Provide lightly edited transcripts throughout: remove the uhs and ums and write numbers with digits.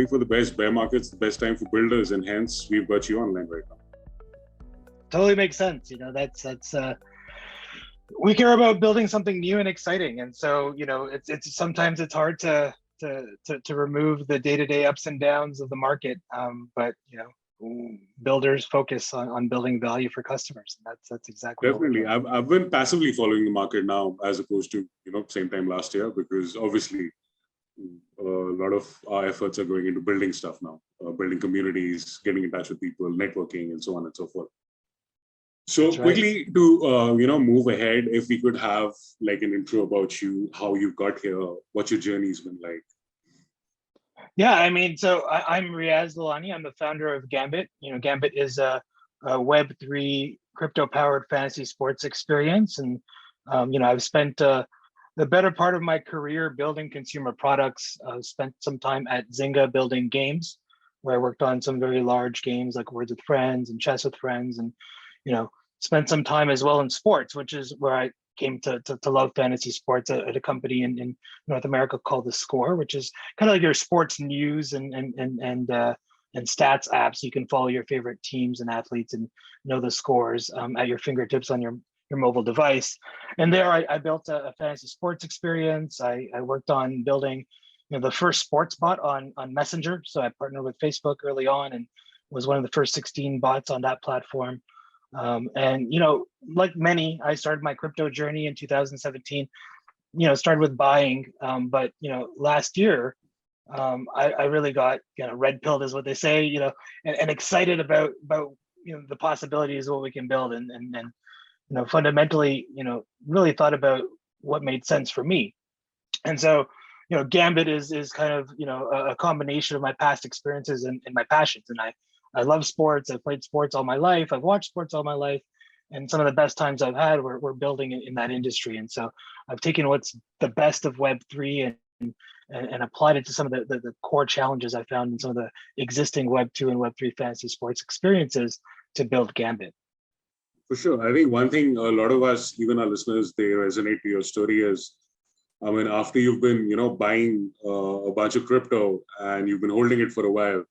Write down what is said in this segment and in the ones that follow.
hoping for the best. Bear market's the best time for builders, and hence we've got you online right now. Totally makes sense. That's we care about building something new and exciting, and so it's sometimes it's hard to remove the day-to-day ups and downs of the market, but builders focus on building value for customers, and that's exactly definitely. I've been passively following the market now as opposed to same time last year, because obviously a lot of our efforts are going into building stuff now, building communities, getting in touch with people, networking, and so on and so forth. So That's right. Quickly to move ahead, if we could have like an intro about you, how you got here, what your journey's been like. Yeah, so I'm Riaz Lalani. I'm the founder of GAmbit. GAmbit is a Web3 crypto-powered fantasy sports experience, and I've spent the better part of my career building consumer products. Spent some time at Zynga building games, where I worked on some very large games like Words with Friends and Chess with Friends, and spent some time as well in sports, which is where I came to love fantasy sports at a company in North America called The Score, which is kind of like your sports news and stats apps. You can follow your favorite teams and athletes and know the scores at your fingertips on your mobile device. And there I built a fantasy sports experience. I worked on building the first sports bot on Messenger. So I partnered with Facebook early on and was one of the first 16 bots on that platform. And like many, I started my crypto journey in 2017. Started with buying, but last year I really got red pilled, is what they say, and excited about the possibilities of what we can build, and fundamentally really thought about what made sense for me. And so GAmbit is kind of a combination of my past experiences and my passions. And I love sports. I've played sports all my life. I've watched sports all my life. And some of the best times I've had were building in that industry. And so I've taken what's the best of Web3 and applied it to some of the core challenges I found in some of the existing Web2 and Web3 fantasy sports experiences to build GAmbit. For sure. I think one thing a lot of us, even our listeners, they resonate to your story is, after you've been, buying a bunch of crypto and you've been holding it for a while,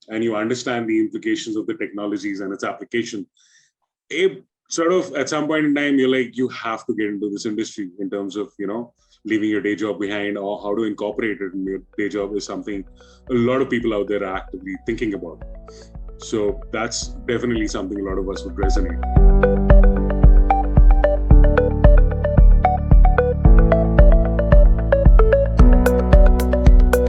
and you understand the implications of the technologies and its application, it sort of at some point in time, you're like, you have to get into this industry in terms of, leaving your day job behind, or how to incorporate it in your day job is something a lot of people out there are actively thinking about. So that's definitely something a lot of us would resonate.